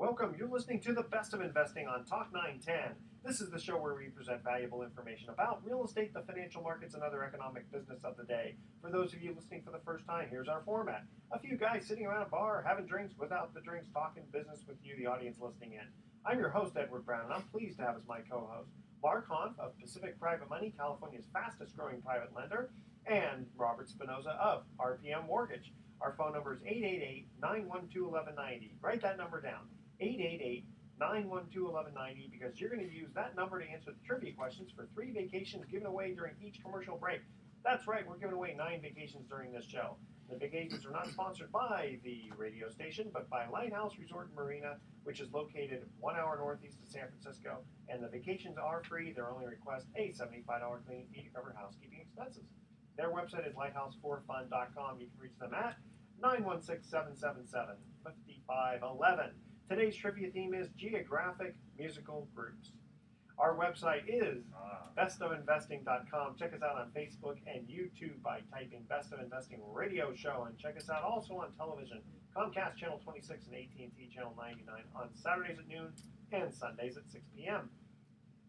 Welcome. You're listening to the best of investing on Talk 910. This is the show where we present valuable information about real estate, the financial markets, and other economic business of the day. For those of you listening for the first time, here's our format. A few guys sitting around a bar, having drinks without the drinks, talking business with you, the audience listening in. I'm your host, Edward Brown, and I'm pleased to have as my co-host Mark Hanf of Pacific Private Money, California's fastest growing private lender, and Robert Spinoza of RPM Mortgage. Our phone number is 888-912-1190. Write that number down. 888-912-1190, because you're going to use that number to answer the trivia questions for 3 vacations given away during each commercial break. That's right, we're giving away 9 vacations during this show. The vacations are not sponsored by the radio station, but by Lighthouse Resort and Marina, which is located 1 hour northeast of San Francisco, and the vacations are free. Their only request, a $75 cleaning fee to cover housekeeping expenses. Their website is lighthouse4fun.com. You can reach them at 916-777-5511. Today's trivia theme is geographic musical groups. Our website is bestofinvesting.com. Check us out on Facebook and YouTube by typing Best of Investing Radio Show, and check us out also on television, Comcast Channel 26 and AT&T Channel 99 on Saturdays at noon and Sundays at 6 p.m.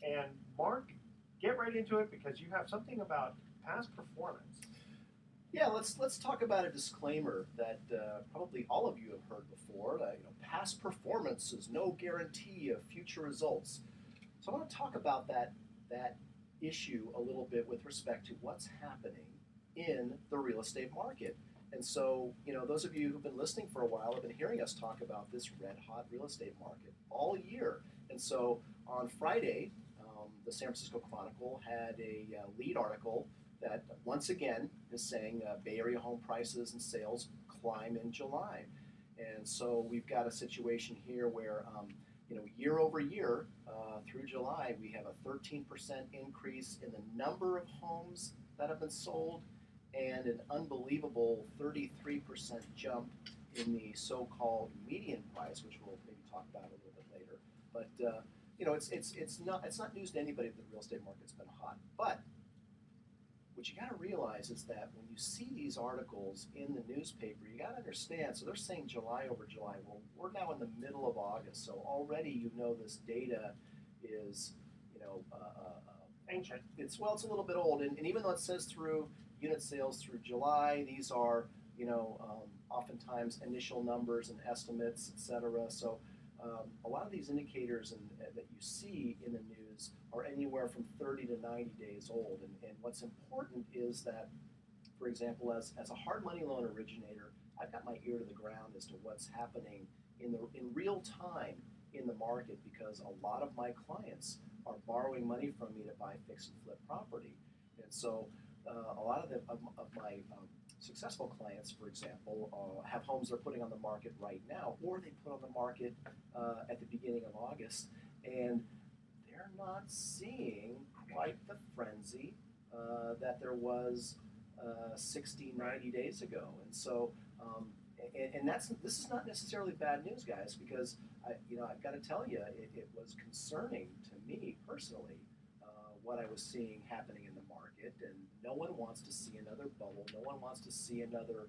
And Mark, get right into it because you have something about past performance. Yeah, let's talk about a disclaimer that probably all of you have heard before. Past performance is no guarantee of future results. So I want to talk about that issue a little bit with respect to what's happening in the real estate market. And so, those of you who've been listening for a while have been hearing us talk about this red-hot real estate market all year. And so on Friday, the San Francisco Chronicle had a lead article that once again is saying Bay Area home prices and sales climb in July. And so we've got a situation here where, year over year through July, we have a 13% increase in the number of homes that have been sold and an unbelievable 33% jump in the so-called median price, which we'll maybe talk about a little bit later. But it's not news to anybody that the real estate market's been hot. But what you got to realize is that when you see these articles in the newspaper, you got to understand. So they're saying July over July. Well, we're now in the middle of August, so already this data is Ancient. It's a little bit old, and even though it says through unit sales through July, these are oftentimes initial numbers and estimates, etc. So a lot of these indicators that you see in the news are anywhere from 30 to 90 days old. And what's important is that, for example, as a hard money loan originator, I've got my ear to the ground as to what's happening in real time in the market, because a lot of my clients are borrowing money from me to buy fix and flip property. And so a lot of my successful clients, for example, have homes they're putting on the market right now, or they put on the market at the beginning of August, and they're not seeing quite the frenzy that there was 60, 90 days ago. And so, this is not necessarily bad news, guys, because I've got to tell you, it was concerning to me personally what I was seeing happening in the market, and no one wants to see another bubble. No one wants to see another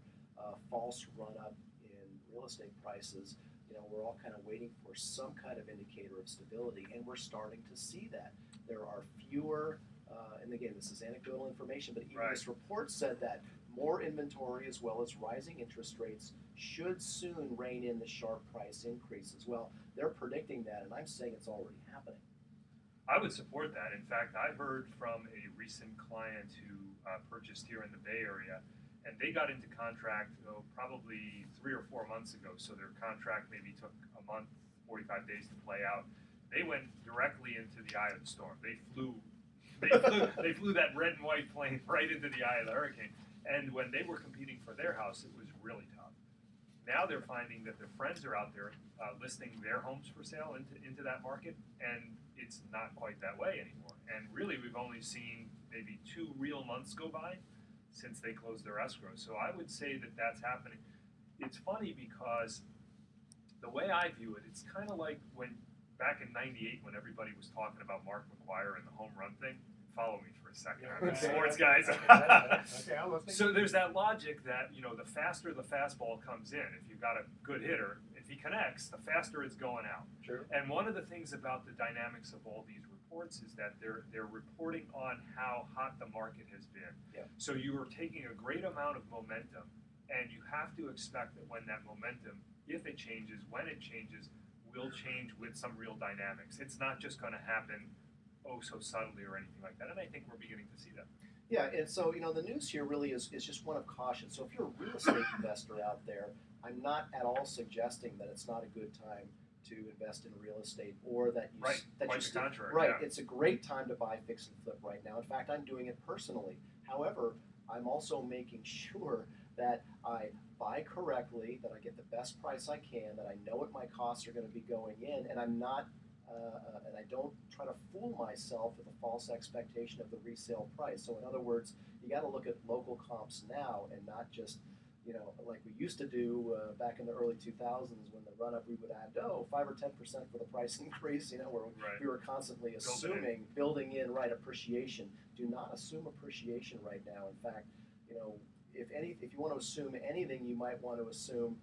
false run-up in real estate prices. We're all kind of waiting for some kind of indicator of stability, and we're starting to see that. There are fewer, and again, this is anecdotal information, but even this report said that more inventory as well as rising interest rates should soon rein in the sharp price increases. Well, they're predicting that, and I'm saying it's already happening. I would support that. In fact, I heard from a recent client who purchased here in the Bay Area, and they got into contract probably 3 or 4 months ago. So their contract maybe took a month, 45 days to play out. They went directly into the eye of the storm. They flew that red and white plane right into the eye of the hurricane. And when they were competing for their house, it was really tough. Now they're finding that their friends are out there listing their homes for sale into that market, and it's not quite that way anymore. And really, we've only seen maybe 2 real months go by since they closed their escrow. So I would say that that's happening. It's funny because the way I view it, it's kind of like when back in '98 when everybody was talking about Mark McGwire and the home run thing. follow me for a second. Yeah, I'm okay. sports guys. Okay, I'm listening. So there's that logic that, the faster the fastball comes in, if you've got a good hitter, if he connects, the faster it's going out. True. And one of the things about the dynamics of all these reports is that they're reporting on how hot the market has been. Yeah. So you are taking a great amount of momentum, and you have to expect that when that momentum, if it changes, when it changes, will change with some real dynamics. It's not just going to happen so subtly or anything like that. And I think we're beginning to see that. Yeah, and so the news here really is just one of caution. So if you're a real estate investor out there, I'm not at all suggesting that it's not a good time to invest in real estate, or that you Right, that quite you the still, contrary, right. yeah. It's a great time to buy fix and flip right now. In fact, I'm doing it personally. However, I'm also making sure that I buy correctly, that I get the best price I can, that I know what my costs are going to be going in, and I'm not. And I don't try to fool myself with a false expectation of the resale price. So in other words, you got to look at local comps now and not just, like we used to do back in the early 2000s when the run up we would add 5 or 10% for the price increase, where Right. we were constantly assuming, building in appreciation. Do not assume appreciation right now. In fact, if you want to assume anything, you might want to assume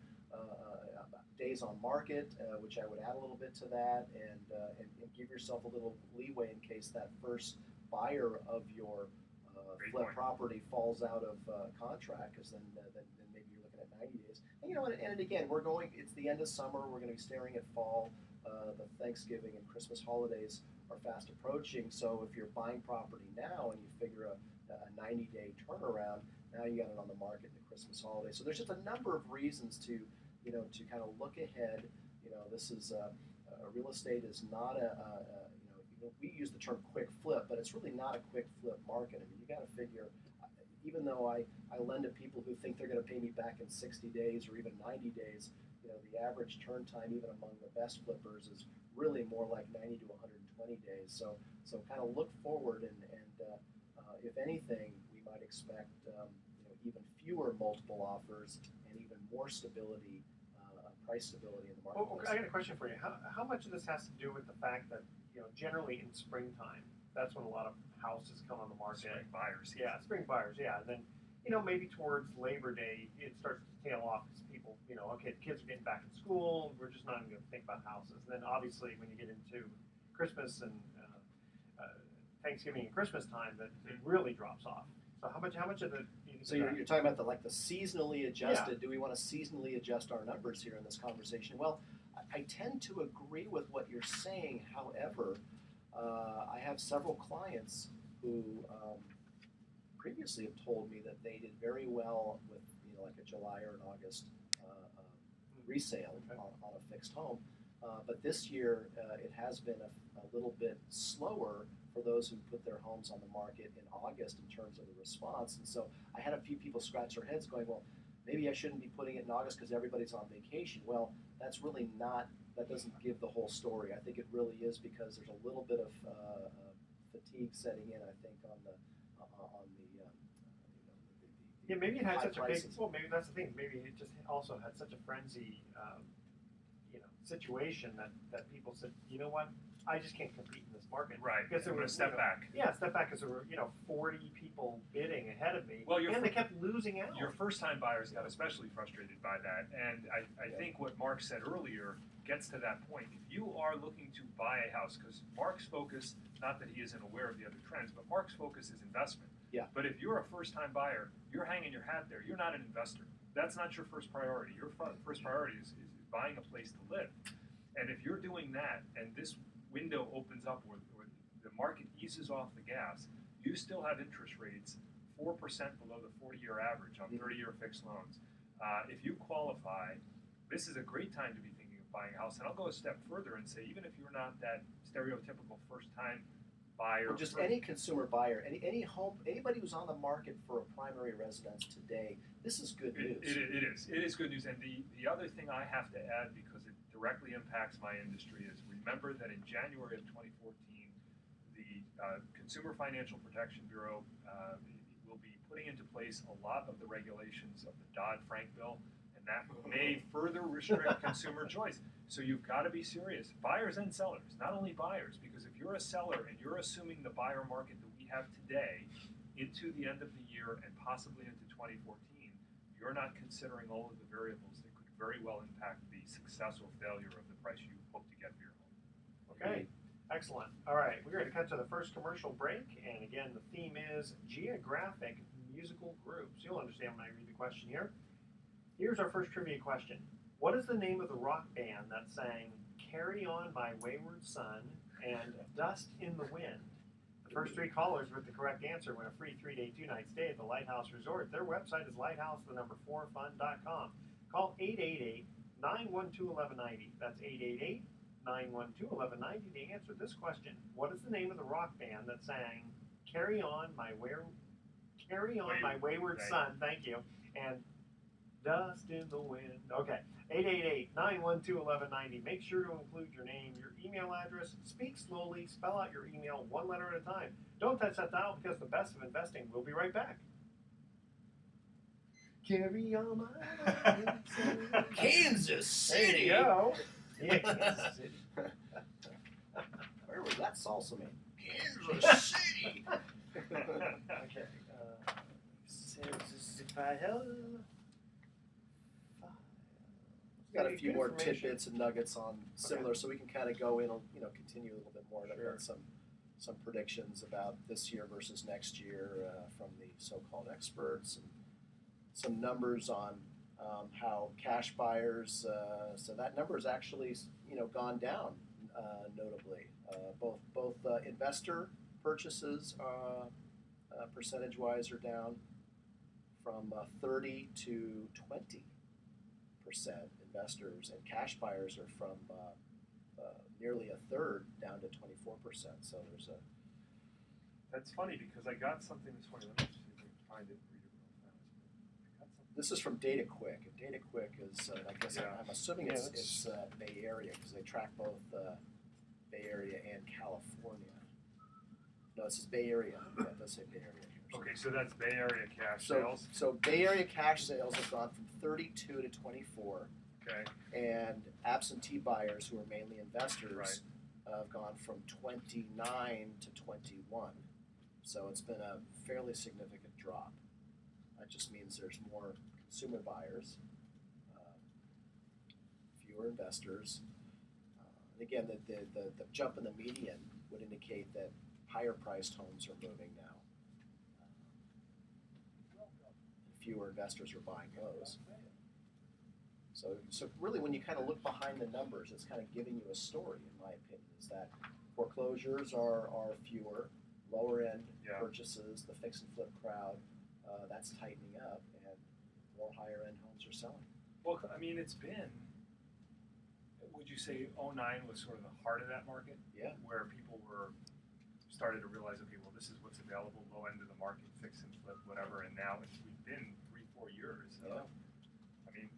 days on market, which I would add a little bit to that, and give yourself a little leeway in case that first buyer of your flip point. property falls out of contract, because then maybe you're looking at 90 days. And again, it's the end of summer. We're going to be staring at fall. The Thanksgiving and Christmas holidays are fast approaching. So if you're buying property now and you figure a 90-day turnaround, now you got it on the market in the Christmas holiday. So there's just a number of reasons to kind of look ahead. This is real estate is not we use the term quick flip, but it's really not a quick flip market. I mean, you got to figure, even though I lend to people who think they're going to pay me back in 60 days or even 90 days, the average turn time, even among the best flippers, is really more like 90 to 120 days. So kind of look forward, and if anything, we might expect even fewer multiple offers and even more stability, price stability in the marketplace. I got a question for you. How much of this has to do with the fact that generally in springtime, that's when a lot of houses come on the market. Spring buyers. Yeah, spring buyers. Yeah, and then maybe towards Labor Day it starts to tail off because people okay, the kids are getting back in school. We're just not even going to think about houses. And then obviously when you get into Christmas and Thanksgiving and Christmas time, that it really drops off. So how much of it? So you're talking about the seasonally adjusted. Yeah. Do we want to seasonally adjust our numbers here in this conversation? Well, I tend to agree with what you're saying. However, I have several clients who previously have told me that they did very well with like a July or an August resale on a fixed home. But this year it has been a little bit slower for those who put their homes on the market in August in terms of the response. And so I had a few people scratch their heads going, well, maybe I shouldn't be putting it in August because everybody's on vacation. Well, that doesn't give the whole story. I think it really is because there's a little bit of fatigue setting in, I think, on the yeah, maybe it had high such prices. a big. Well, maybe that's the thing. Maybe it just also had such a frenzy, situation that people said, you know what, I just can't compete in this market. Right. Because there I'm going was to step back. Yeah, step back because there were 40 people bidding ahead of me. Well, and they kept losing out. Your first-time buyers got especially frustrated by that, and I think what Mark said earlier gets to that point. If you are looking to buy a house, because Mark's focus, not that he isn't aware of the other trends, but Mark's focus is investment. Yeah. But if you're a first-time buyer, you're hanging your hat there. You're not an investor. That's not your first priority. Your first priority is buying a place to live. And if you're doing that, and this window opens up where the market eases off the gas, you still have interest rates 4% below the 40-year average on 30-year fixed loans. If you qualify, this is a great time to be thinking of buying a house. And I'll go a step further and say, even if you're not that stereotypical first-time buyer, or just any consumer buyer, anybody who's on the market for a primary residence today, this is good news. It is good news. And the other thing I have to add, because it directly impacts my industry, is remember that in January of 2014, the Consumer Financial Protection Bureau will be putting into place a lot of the regulations of the Dodd-Frank bill, and that may further restrict consumer choice. So you've got to be serious, buyers and sellers, not only buyers, because if you're a seller and you're assuming the buyer market that we have today into the end of the year and possibly into 2014, you're not considering all of the variables that could very well impact the success or failure of the price you hope to get for your home. Okay, excellent. All right, we're going to cut to the first commercial break, and again, the theme is geographic musical groups. You'll understand when I read the question here. Here's our first trivia question. What is the name of the rock band that sang Carry On My Wayward Son and Dust in the Wind? The first three callers with the correct answer win a free 3-day, 2-night stay at the Lighthouse Resort. Their website is lighthouse4fun.com. Call 888-912-1190. That's 888-912-1190 to answer this question. What is the name of the rock band that sang Carry On My Wayward Son, thank you, and Dust in the Wind. Okay, 888-912-1190. Make sure to include your name, your email address. Speak slowly. Spell out your email one letter at a time. Don't touch that dial because the best of investing. We'll be right back. Carry on my wayward son. Kansas City. There you go. Yeah, Kansas City. Where was that salsa made? Kansas City. Okay. If I held. Got a few Good more information. tidbits and nuggets on similar, so we can kind of go in, continue a little bit more. And I've Sure. got some predictions about this year versus next year from the so-called experts, and some numbers on how cash buyers. So that number has actually, gone down notably. Both investor purchases, percentage-wise, are down from 30 to 20%. Investors, and cash buyers are from nearly a third down to 24%. So there's a. That's funny because I got something this morning. Let me see if I can find it for you real fast. I got something. This is from DataQuick, and DataQuick is, I guess, Yeah. I'm assuming Yeah, it's Bay Area because they track both Bay Area and California. No, it says Bay Area. Yeah, it does say Bay Area. Okay, so that's Bay Area cash So, sales. so Bay Area cash sales have gone from 32 to 24, Okay, and absentee buyers, who are mainly investors, Right. have gone from 29 to 21. So it's been a fairly significant drop. That just means there's more consumer buyers, fewer investors. And again, the jump in the median would indicate that higher priced homes are moving now. Fewer investors are buying those. So really, when you kind of look behind the numbers, it's kind of giving you a story, in my opinion, is that foreclosures are fewer, lower end Yeah. purchases, the fix and flip crowd, that's tightening up, and more higher end homes are selling. well, I mean, it's been. Would you say 09 was sort of the heart of that market? Yeah. Where people started to realize, okay, well, this is what's available, low end of the market, fix and flip, whatever, and now we've been 3-4 years. Yeah. I mean,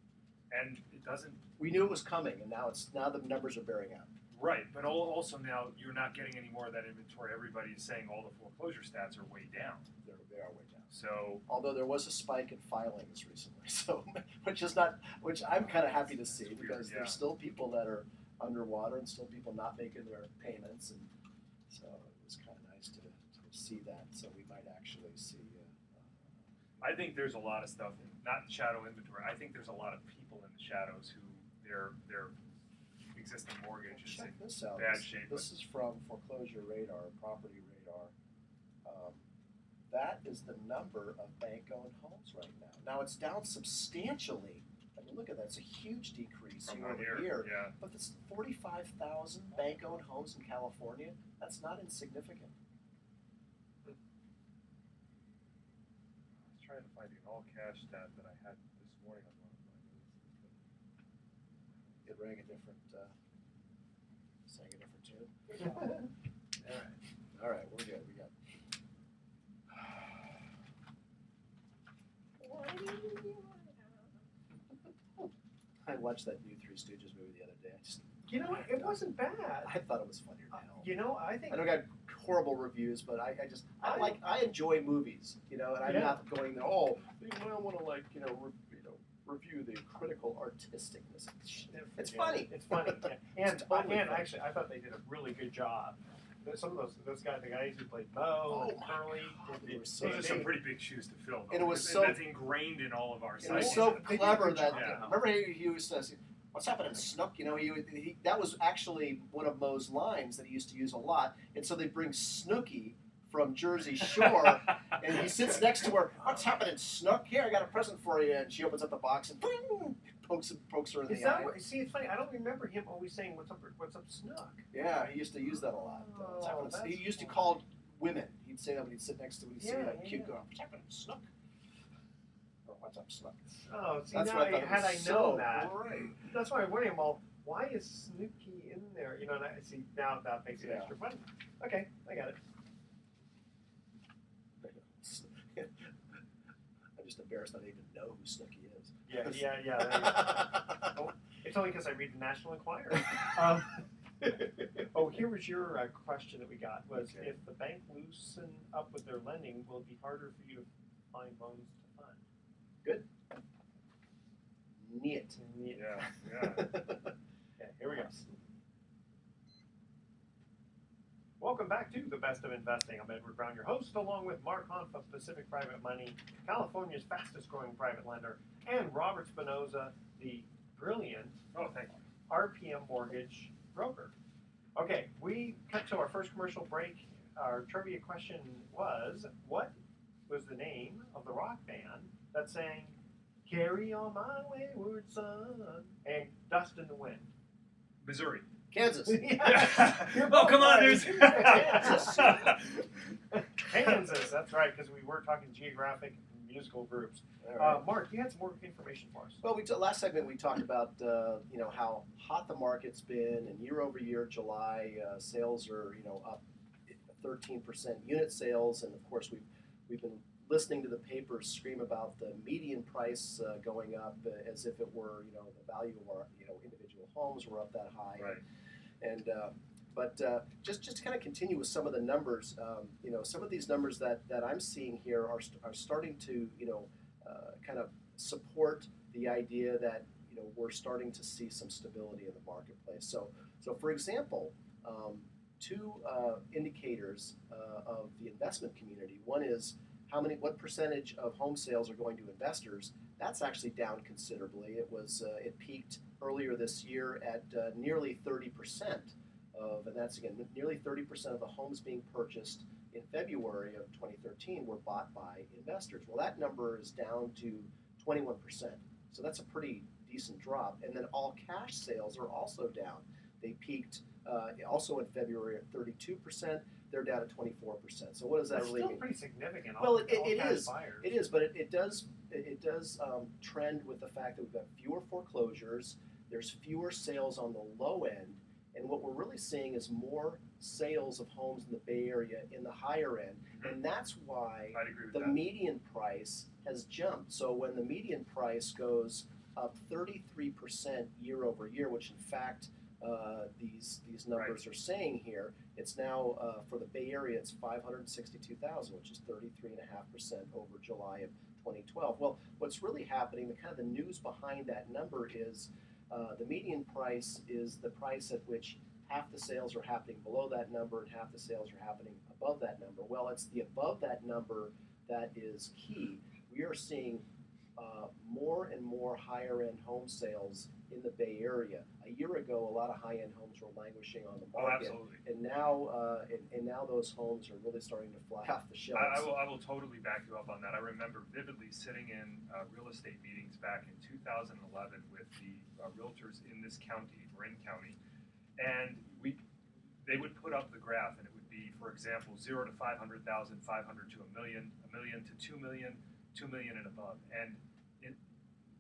and it doesn't. We knew it was coming, and now the numbers are bearing out. Right, but also now you're not getting any more of that inventory. Everybody's saying all the foreclosure stats are way down. They are way down. So Although there was a spike in filings recently, so which I'm kind of happy to see, It's weird, because yeah. there's still people that are underwater and still people not making their payments, and so it was kind of nice to see that. So we might actually see. I think there's a lot of stuff, not shadow inventory. I think there's a lot of people in the shadows who their existing mortgage is Check in this out. bad shape. This is from Foreclosure Radar, Property Radar. That is the number of bank-owned homes right now. Now it's down substantially. I mean, look at that; it's a huge decrease From year one over year, year. yeah. But this 45,000 bank-owned homes in California, that's not insignificant. I was trying to find an all-cash stat that I had this morning on one of my notices. It rang a different, sang a different tune. All right, we're good. We got. I watched that new Three Stooges movie the other day. You know what? It wasn't bad. I thought it was funnier than hell. You know, I think. I know it got horrible reviews, but I enjoy movies, and I'm Yeah. not going there. Oh, I want to review the critical artisticness. It's funny. It's funny. Yeah. And It's totally and funny. actually, I thought they did a really good job there's some of those guys, the guys who played Mo and Oh, Curly. they were so Those are some pretty big shoes to fill. Though. And it was That's ingrained in all of our It was psyche. so They did a clever good that job. Yeah. remember he used to say, "What's happening, Snook?" You know, he that was actually one of Mo's lines that he used to use a lot. And so they bring Snooky from Jersey Shore, and he sits next to her. "What's happening, Snook? Here, I got a present for you." And she opens up the box and boom, pokes her in Is the that eye. what, see? It's funny. I don't remember him always saying "What's up, Snook." Yeah, he used to use that a lot. What's happening? that's He used to funny. call women. He'd say that when he'd sit next to when he'd see Yeah, a cute yeah. girl. "What's happening, Snook?" Or "What's up, Snook?" Oh, see That's now, what I thought had was I so known that, great. that's why I'm wondering. Well, why is Snooky in there? You know, and I see now that makes it Yeah. extra fun. Okay, I got it. I'm just embarrassed that I even know who Snooky is. Yeah. There you go. It's only because I read the National Enquirer. Oh, here was your question that we got was Okay. if the bank loosen up with their lending, will it be harder for you to find loans to fund? Neat. Yeah. Okay, here we go. Welcome back to The Best of Investing. I'm Edward Brown, your host, along with Mark Hanf of Pacific Private Money, California's fastest growing private lender, and Robert Spinoza, the brilliant Oh, thank you. RPM mortgage broker. Okay, we cut to our first commercial break. Our trivia question was, what was the name of the rock band that sang "Carry On My Wayward Son" and "Dust in the Wind"? Missouri. Kansas. Yeah. You're Oh, both come on, right. there's. Kansas. Kansas, that's right, because we were talking geographic musical groups. All right. Mark, you had some more information for us. Well, last segment we talked about how hot the market's been, and year over year, July sales are up 13% unit sales, and of course we've been listening to the papers scream about the median price going up as if it were the value of our individual homes were up that high. Right. And but just to kind of continue with some of the numbers, some of these numbers that I'm seeing here are starting to kind of support the idea that we're starting to see some stability in the marketplace. So for example, two indicators of the investment community. One is what percentage of home sales are going to investors. That's actually down considerably. It peaked earlier this year at nearly 30% and that's again nearly 30% of the homes being purchased in February of 2013 were bought by investors. Well, that number is down to 21%. So that's a pretty decent drop. And then all cash sales are also down. They peaked also in February at 32%. They're down at 24%. So what does that That's really still mean? pretty significant. Well, all it cash is. buyers. It is, but it does trend with the fact that we've got fewer foreclosures. There's fewer sales on the low end, and what we're really seeing is more sales of homes in the Bay Area in the higher end, and that's why I'd agree with the that. median price has jumped. So when the median price goes up 33% year over year, which in fact these numbers are saying here, it's now for the Bay Area it's 562,000, which is 33.5% over July of 2012. Well, what's really happening, the kind of the news behind that number is the median price is the price at which half the sales are happening below that number and half the sales are happening above that number. Well, it's the above that number that is key. We are seeing more and more higher-end home sales in the Bay Area. A year ago, a lot of high-end homes were languishing on the Oh, market, absolutely. and now those homes are really starting to fly off the shelves. I will totally back you up on that. I remember vividly sitting in real estate meetings back in 2011 with the realtors in this county, Marin County, and they would put up the graph, and it would be, for example, 0 to 500,000, 500 to a million to 2 million, 2 million and above. And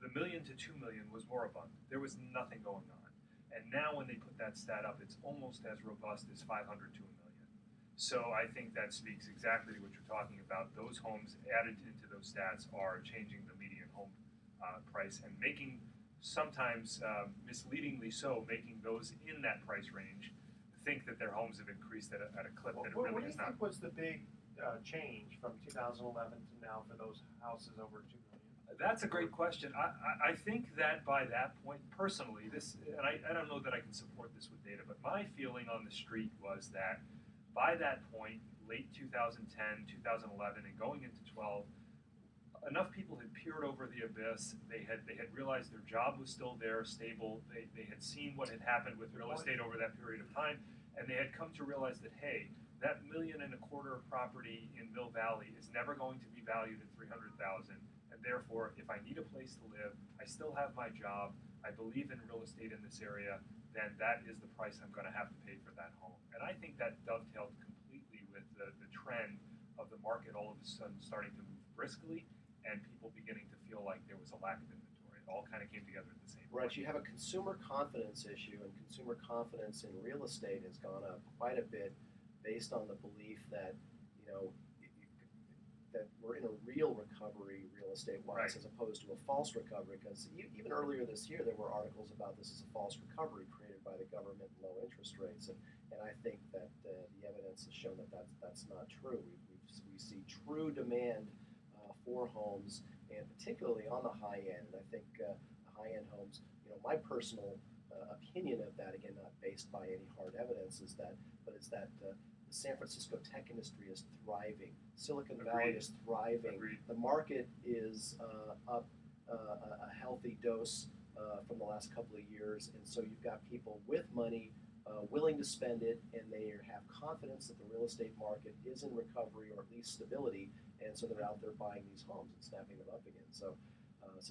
the million to 2 million was moribund. There was nothing going on. And now when they put that stat up, it's almost as robust as 500 to a million. So I think that speaks exactly to what you're talking about. Those homes added into those stats are changing the median home price and making, sometimes misleadingly so, making those in that price range think that their homes have increased at a clip that it What really do you is not. think was the big change from 2011 to now for those houses over 2 million? That's a great question. I think that by that point, personally, I don't know that I can support this with data, but my feeling on the street was that by that point, late 2010, 2011, and going into 12, enough people had peered over the abyss. They had realized their job was still there, stable. They had seen what had happened with real estate over that period of time, and they had come to realize that, hey, that $1.25 million property in Mill Valley is never going to be valued at $300,000, and therefore, if I need a place to live, I still have my job, I believe in real estate in this area, then that is the price I'm going to have to pay for that home. And I think that dovetailed completely with the trend of the market all of a sudden starting to move briskly, and people beginning to feel like there was a lack of inventory. It all kind of came together at the same Right, point. you have a consumer confidence issue, and consumer confidence in real estate has gone up quite a bit based on the belief that, you know, that we're in a real recovery real estate-wise, Right. as opposed to a false recovery, because even earlier this year there were articles about this as a false recovery created by the government and low interest rates, and I think that the evidence has shown that that's not true. We see true demand for homes, and particularly on the high end. And I think the high-end homes, you know, my personal opinion of that, again, not based by any hard evidence, is that the San Francisco tech industry is thriving. Silicon Valley Agreed. is thriving. Agreed. The market is up a healthy dose from the last couple of years, and so you've got people with money willing to spend it, and they have confidence that the real estate market is in recovery or at least stability, and so they're out there buying these homes and snapping them up again. So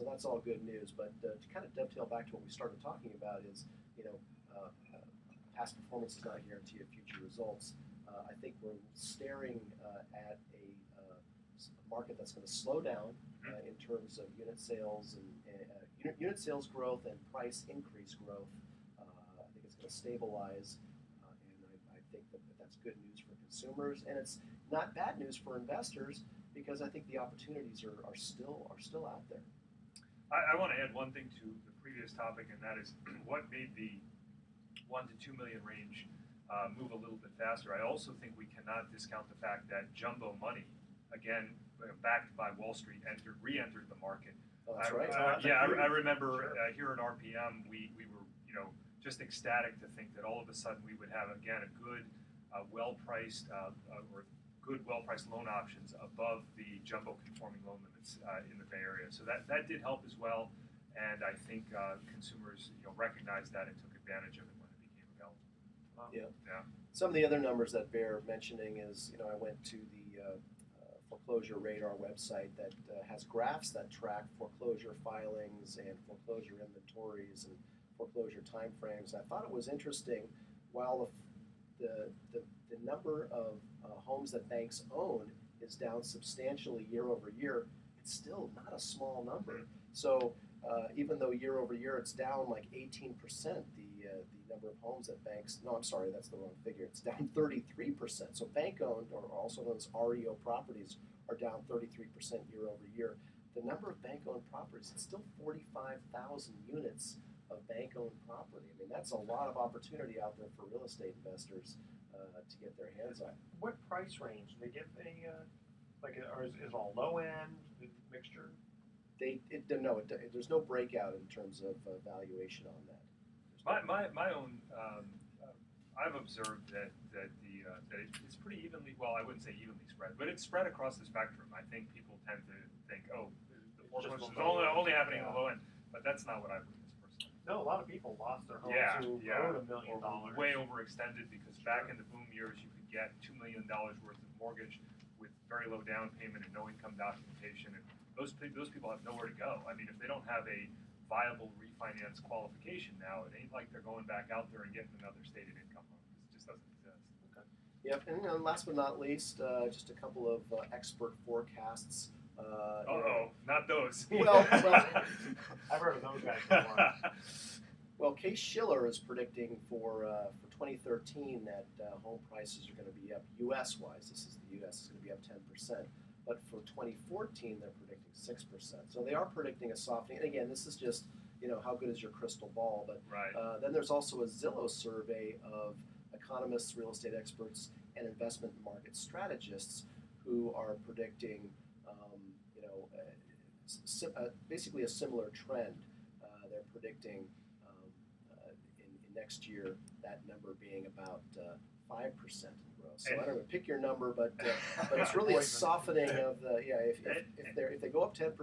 that's all good news. But to kind of dovetail back to what we started talking about is, you know, past performance does not guarantee future results. I think we're staring at a market that's going to slow down in terms of unit sales and unit sales growth and price increase growth. I think it's going to stabilize, and I think that that's good news for consumers, and it's not bad news for investors because I think the opportunities are still out there. I want to add one thing to the previous topic, and that is what made the 1 to 2 million range move a little bit faster. I also think we cannot discount the fact that jumbo money, again, backed by Wall Street, re-entered the market. Oh, that's right. I remember Sure. here at RPM, we were, you know, just ecstatic to think that all of a sudden we would have, again, a good, well-priced well-priced loan options above the jumbo conforming loan limits in the Bay Area. So that did help as well, and I think consumers, you know, recognized that and took advantage of it when it became available. Yeah. Some of the other numbers that bear mentioning is, you know, I went to the Foreclosure Radar website that has graphs that track foreclosure filings and foreclosure inventories and foreclosure timeframes. I thought it was interesting. While the number of homes that banks own is down substantially year over year, it's still not a small number. So even though year over year it's down like 18%, the number of homes that banks, no, I'm sorry, that's the wrong figure. It's down 33%. So bank-owned, or also known as REO properties, are down 33% year over year. The number of bank-owned properties, it's still 45,000 units of bank-owned property. I mean, that's a lot of opportunity out there for real estate investors to get their hands on. What price range? Do they give any, or is it all low end, mixture? There's no breakout in terms of valuation on that. My own, I've observed that it's pretty evenly, well, I wouldn't say evenly spread, but it's spread across the spectrum. I think people tend to think, oh, the foreclosure is only happening at the low end, but that's not what I've witnessed personally. No, a lot of people lost their homes who owed $1 million. Or way overextended, because back in the boom years, you could get $2 million worth of mortgage with very low down payment and no income documentation, and those people have nowhere to go. I mean, if they don't have a viable refinance qualification now, it ain't like they're going back out there and getting another stated income loan. It just doesn't exist. Okay. Yep, and last but not least, just a couple of expert forecasts. Not those. Well, I've heard of those guys before. Well, Case Shiller is predicting for 2013 that home prices are going to be up U.S.-wise. This is the U.S. is going to be up 10%. But for 2014, they're predicting 6%. So they are predicting a softening. And again, this is just, you know, how good is your crystal ball? But Right. then there's also a Zillow survey of economists, real estate experts, and investment market strategists who are predicting, basically a similar trend. They're predicting in next year that number being about 5% in growth. So I don't know, pick your number, but it's really a softening of the if they go up 10%,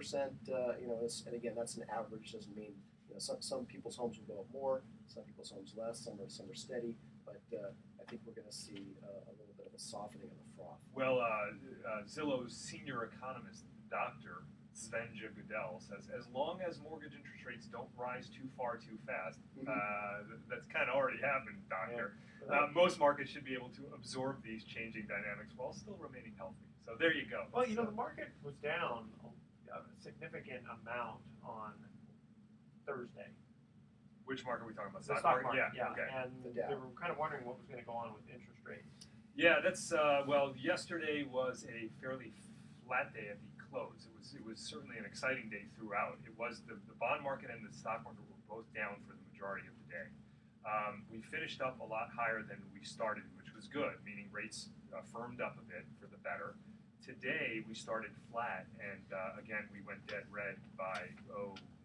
and again that's an average, doesn't mean some people's homes will go up more, some people's homes less, some are steady, but I think we're going to see a little bit of a softening of the froth. Well, Zillow's senior economist, Dr. Svenja Goodell, says as long as mortgage interest rates don't rise too far too fast, that's kind of already happened, Doctor. Yeah. Most markets should be able to absorb these changing dynamics while still remaining healthy. So there you go. Well, the market was down a significant amount on Thursday. Which market are we talking about? The stock market, yeah. Okay. And they were kind of wondering what was going to go on with interest rates. Yeah, that's yesterday was a fairly flat day at the close. It was certainly an exciting day throughout. It was the bond market and the stock market were both down for the majority of the day. We finished up a lot higher than we started, which was good, meaning rates firmed up a bit for the better. Today we started flat, and again we went dead red by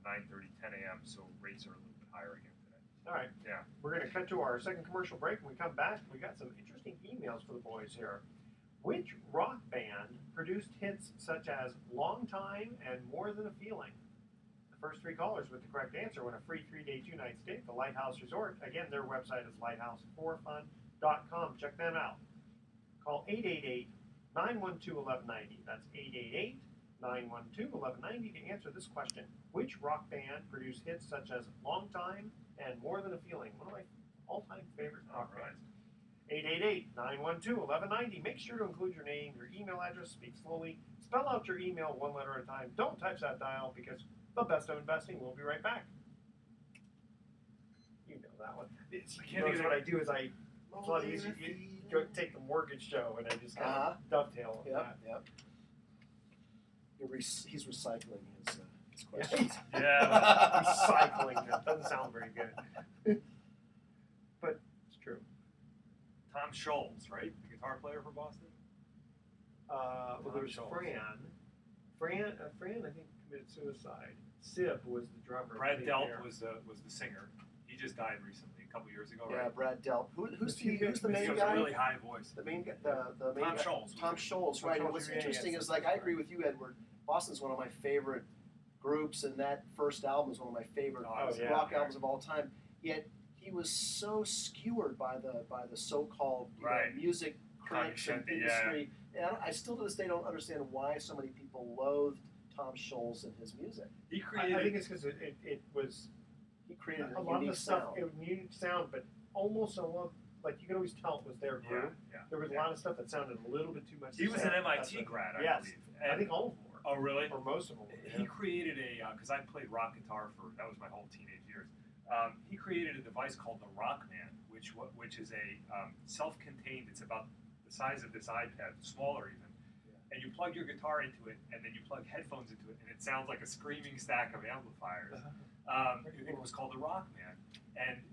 9:30, 10 a.m. So rates are a little bit higher again today. All right. Yeah. We're going to cut to our second commercial break. When we come back, we got some interesting emails for the boys here. Which rock band produced hits such as Long Time and More Than a Feeling? The first three callers with the correct answer win a free 3-day, 2-night stay at the Lighthouse Resort. Again, their website is lighthouse4fun.com. Check them out. Call 888-912-1190. That's 888-912-1190 to answer this question. Which rock band produced hits such as Long Time and More Than a Feeling? One of my all-time favorite rock bands. 888-912-1190. Make sure to include your name, your email address, speak slowly, spell out your email one letter at a time. Don't touch that dial because the best of investing will be right back. You know that one. What I do is it's a lot easier. You go take the mortgage show and I just kind of dovetail on that. Yep. He's recycling his questions. Yeah. Recycling. That doesn't sound very good. But it's true. Tom Scholes, right? The guitar player for Boston? Well, there's Fran. Fran, I think, committed suicide. Sib was the drummer. Brad Delp was the singer. He just died recently, a couple years ago, right? Yeah, Brad Delp. Who's the main He has a guy? really high voice. The main guy. Tom Scholes. Tom Scholes, right. And what's interesting is, like, I agree with you, Edward. Boston's one of my favorite groups, and that first album is one of my favorite rock albums of all time. Yet he was so skewered by the so-called music critics and industry. And I still to this day don't understand why so many people loathed Tom Scholes and his music. He created. I think it's because it was. He created a a lot of unique the stuff. sound. It was a unique sound, but almost like you could always tell it was their group. Yeah. There was a lot of stuff that sounded a little bit too much. He was an MIT grad, I believe. I think all of them were. Oh, really? Or most of them were. He created because I played rock guitar that was my whole teenage years. He created a device called the Rockman, which is a self-contained. It's about the size of this iPad, smaller even. And you plug your guitar into it, and then you plug headphones into it, and it sounds like a screaming stack of amplifiers. It was called the Rockman, and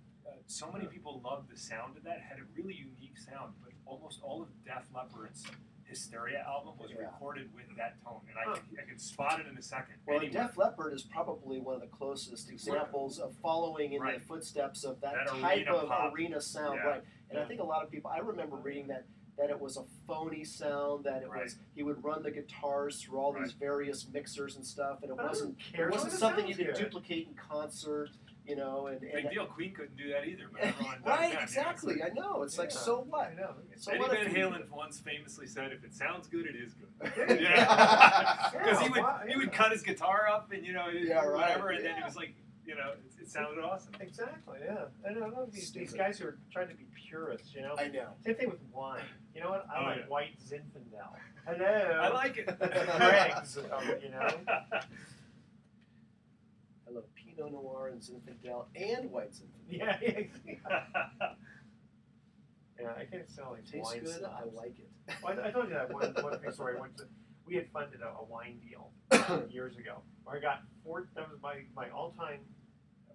so many people loved the sound of that. It had a really unique sound, but almost all of Def Leppard's Hysteria album was recorded with that tone, and I could spot it in a second. Well, anyway. Def Leppard is probably one of the closest examples of following in the footsteps of that type of arena sound, right? And I think a lot of people, I remember reading that it was a phony sound, that it was he would run the guitars through all these various mixers and stuff, and it wasn't something you could duplicate in concert, you know. And big deal. Queen couldn't do that either. But right, exactly. I know. It's like, so what? I know. So Eddie Van Halen once famously said, "If it sounds good, it is good." Because he would cut his guitar up and whatever, and then it was like it sounded awesome. Exactly. Yeah. I know these guys who are trying to be purists. I know. Same thing with wine. You know what? I like white Zinfandel. Hello. I like it. Greg's, I love Pinot Noir and Zinfandel and white Zinfandel. Yeah. Yeah, I can't sell like Tastes wine good. snobs. I like it. Well, I told you that one big story. We had funded a wine deal years ago. Where I got that was my all-time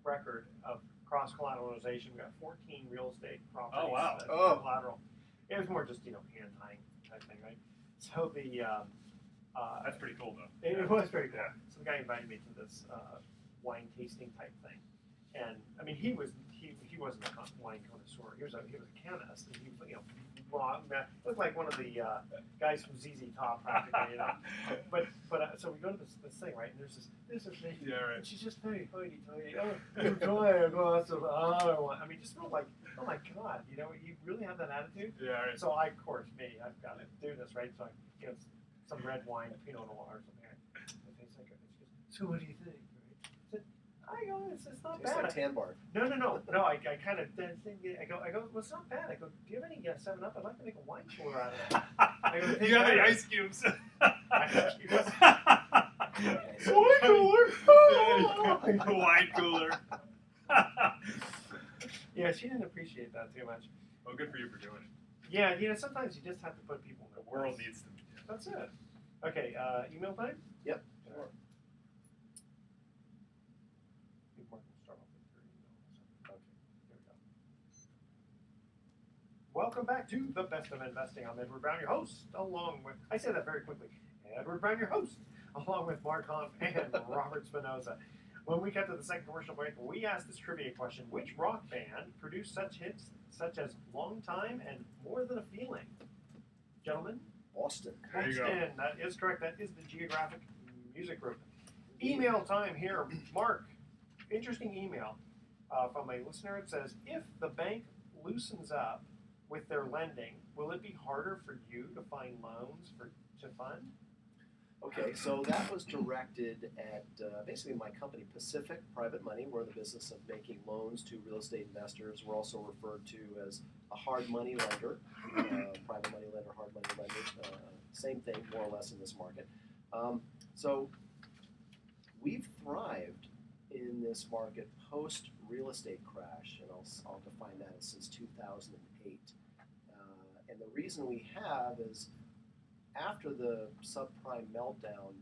record of cross-collateralization. We got 14 real estate properties. Oh, wow. Collateral. It was more just, hand tying type thing, right? So That's pretty cool, though. It was very cool. Some guy invited me to this wine tasting type thing. And, I mean, he was he wasn't a wine connoisseur. He was a chemist, and he looked like one of the guys from ZZ Top, practically. But so we go to this thing, right? And there's this lady, Yeah, right. and she's just very hoity-toity. Oh, try a glass of wine. I mean, just felt like, oh my God, you really have that attitude. Yeah, right. So I've got to do this, right? So I some red wine, Pinot Noir or something. It tastes like it. She goes, so what do you think? Right? I go, it's not Tastes bad. like tan bar. No. I kind of I go, well, it's not bad. I go, do you have any 7-Up? I'd like to make a wine cooler out of it. I go, You got any ice cubes? Ice cubes. Wine cooler. Wine cooler. Yeah, she didn't appreciate that too much. Well, good for you for doing it. Yeah, sometimes you just have to put people in The world place. needs them. That's it. Okay, email time? Yep. Sure. I think Mark will start off with your email. Okay, here we go. Welcome back to The Best of Investing. I'm Edward Brown, your host, along with, I say that very quickly, Edward Brown, your host, along with Mark Humph and Robert Spinoza. When we got to the second commercial break, we asked this trivia question: which rock band produced such hits such as Long Time and More Than a Feeling? Gentlemen? Boston. There you go. Boston. That is correct. That is the Geographic Music Group. Email time here. Mark, interesting email from a listener. It says, if the bank loosens up with their lending, will it be harder for you to find loans to fund? Okay, so that was directed at basically my company, Pacific Private Money. We're in the business of making loans to real estate investors. We're also referred to as a hard money lender, private money lender, hard money lender. Same thing, more or less, in this market. So we've thrived in this market post real estate crash, and I'll define that as since 2008. And the reason we have is, after the subprime meltdown,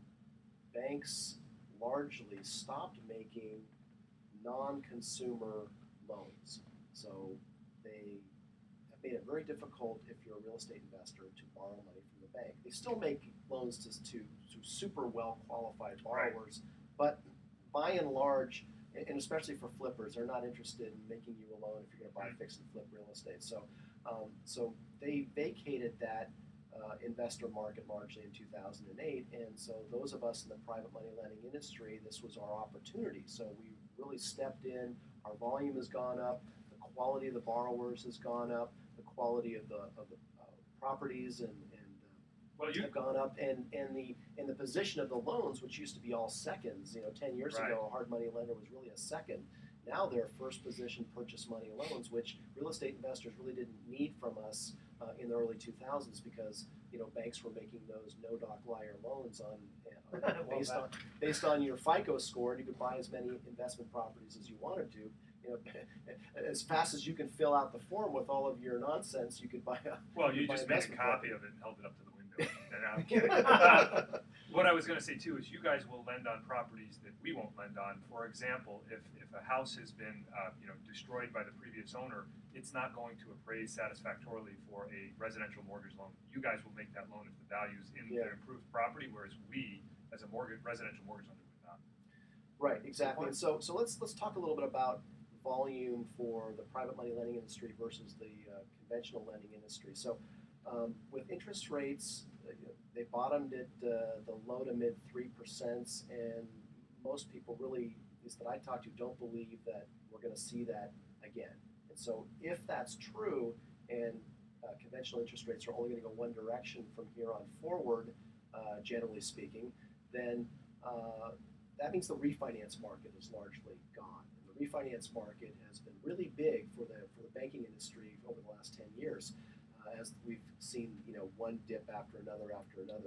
banks largely stopped making non-consumer loans. So they have made it very difficult, if you're a real estate investor, to borrow money from the bank. They still make loans to super well qualified borrowers, but by and large, and especially for flippers, they're not interested in making you a loan if you're going to buy fix and flip real estate. So they vacated that investor market largely in 2008, and so those of us in the private money lending industry, this was our opportunity. So we really stepped in. Our volume has gone up. The quality of the borrowers has gone up. The quality of the properties and have gone up, and the position of the loans, which used to be all seconds. 10 years ago, a hard money lender was really a second. Now they're first position purchase money loans, which real estate investors really didn't need from us in the early 2000s, because banks were making those no doc liar loans based on your FICO score, and you could buy as many investment properties as you wanted to. As fast as you can fill out the form with all of your nonsense, you could buy a. Well, you just made a copy of it and held it up to the window. And I'm kidding. What I was going to say too is, you guys will lend on properties that we won't lend on. For example, if a house has been destroyed by the previous owner, it's not going to appraise satisfactorily for a residential mortgage loan. You guys will make that loan if the value is in the improved property, whereas we, as a residential mortgage lender, would not. Right, exactly. And so let's talk a little bit about volume for the private money lending industry versus the conventional lending industry. So with interest rates, they bottomed at the low to mid 3%, and most people really, at least that I talk to, don't believe that we're going to see that again. And so if that's true, and conventional interest rates are only going to go one direction from here on forward, generally speaking, then that means the refinance market is largely gone. And the refinance market has been really big for the banking industry over the last 10 years. As we've seen, one dip after another.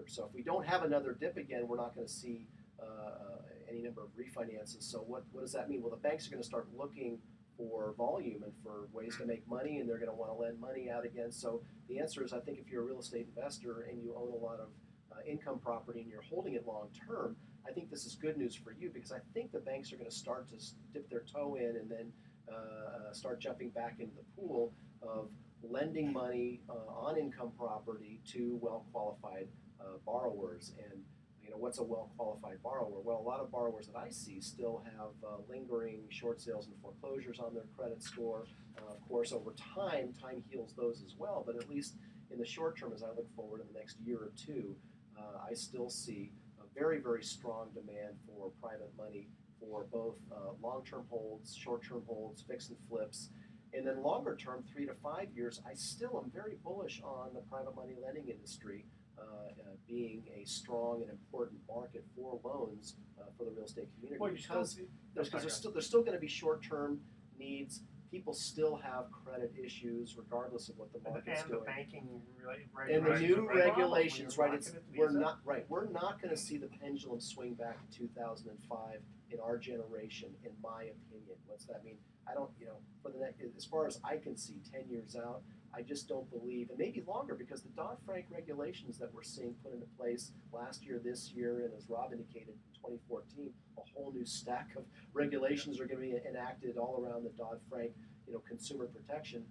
So if we don't have another dip again, we're not going to see any number of refinances. So what does that mean? Well, the banks are going to start looking for volume and for ways to make money, and they're going to want to lend money out again. So the answer is, I think if you're a real estate investor and you own a lot of income property and you're holding it long term, I think this is good news for you, because I think the banks are going to start to dip their toe in and then start jumping back into the pool of lending money on income property to well-qualified borrowers. And what's a well-qualified borrower? Well, a lot of borrowers that I see still have lingering short sales and foreclosures on their credit score. Of course, over time heals those as well, but at least in the short term, as I look forward in the next year or two, I still see a very, very strong demand for private money for both long-term holds, short-term holds, fix and flips. And then longer term, 3 to 5 years, I still am very bullish on the private money lending industry being a strong and important market for loans for the real estate community. Well, because there's still going to be short-term needs. People still have credit issues regardless of what the market's and doing. the banking And the regulations new are a problem. regulations, When right? you're It's rocking we're Visa. not right. We're not going to see the pendulum swing back to 2005 in our generation, in my opinion. What's that mean? I don't, for the next, as far as I can see, 10 years out, I just don't believe, and maybe longer, because the Dodd-Frank regulations that we're seeing put into place last year, this year, and as Rob indicated, in 2014, a whole new stack of regulations are going to be enacted all around the Dodd-Frank, consumer protection.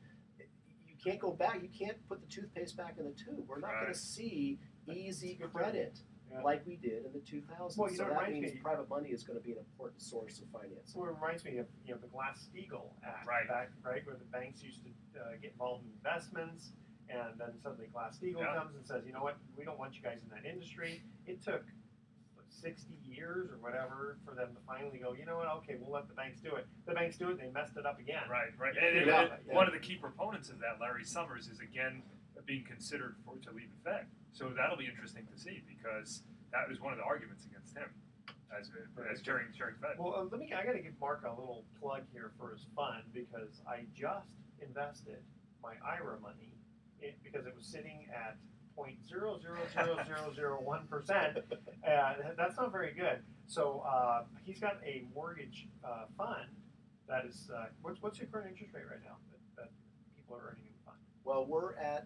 You can't go back. You can't put the toothpaste back in the tube. We're not going to see easy credit like we did in the 2000s. Well, so that means me, private money is going to be an important source of financing. Well, it reminds me of the Glass-Steagall Act, right, where the banks used to get involved in investments, and then suddenly Glass-Steagall comes and says, you know what, we don't want you guys in that industry. It took 60 years or whatever for them to finally go, you know what, okay, we'll let the banks do it. The banks do it, they messed it up again. Right. Yeah. One of the key proponents of that, Larry Summers, is again being considered to leave the Fed. So that'll be interesting to see, because that was one of the arguments against him as during Fed. Well, I got to give Mark a little plug here for his fund, because I just invested my IRA money because it was sitting at 0.000001%. That's not very good. So he's got a mortgage fund that is what's your current interest rate right now that people are earning in the fund? Well, we're right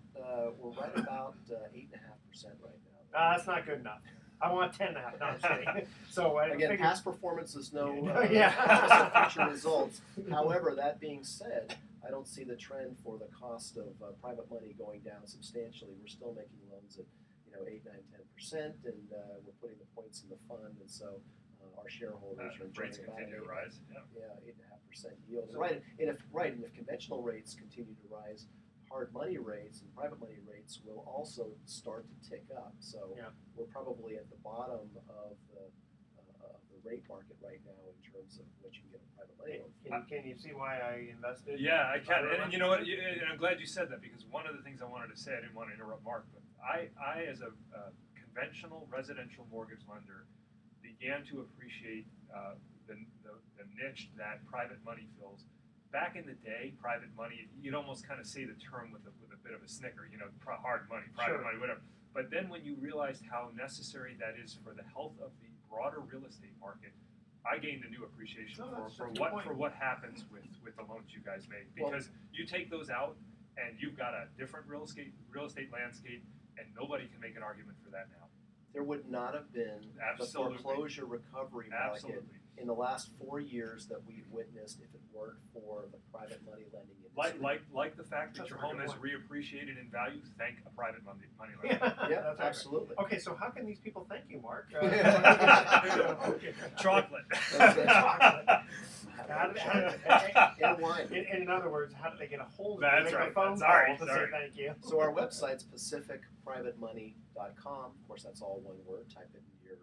about 8.5% right now. That's not good enough. I want 10.5. No, I'm just kidding. So again, past performance is no future results. However, that being said, I don't see the trend for the cost of private money going down substantially. We're still making loans at 8, 9, 10%, and we're putting the points in the fund, and so our shareholders are enjoying rates about continue to rise. Yeah, 8.5% yield. So, and if conventional rates continue to rise, hard money rates and private money rates will also start to tick up. So we're probably at the bottom of the rate market right now in terms of what you can get in private money. Can you see why I invested? Yeah, I can. And you know what? And I'm glad you said that, because one of the things I wanted to say, I didn't want to interrupt Mark, but I as a conventional residential mortgage lender, began to appreciate the niche that private money fills. Back in the day, private money, you'd almost kind of say the term with a bit of a snicker, hard money, private money, whatever. But then when you realized how necessary that is for the health of the broader real estate market, I gained a new appreciation for what happens with the loans you guys make. Because you take those out, and you've got a different real estate landscape, and nobody can make an argument for that now. There would not have been the foreclosure recovery market in the last 4 years that we've witnessed if it weren't for the private money lending industry. Like the fact that your home has reappreciated in value, thank a private money lender. Yeah, that's absolutely. Okay, so how can these people thank you, Mark? Chocolate. And wine. In other words, how do they get a hold of you? That's Make right. a phone Sorry. call to say thank you. So our website's pacificprivatemoney.com. Of course, that's all one word. Type it into your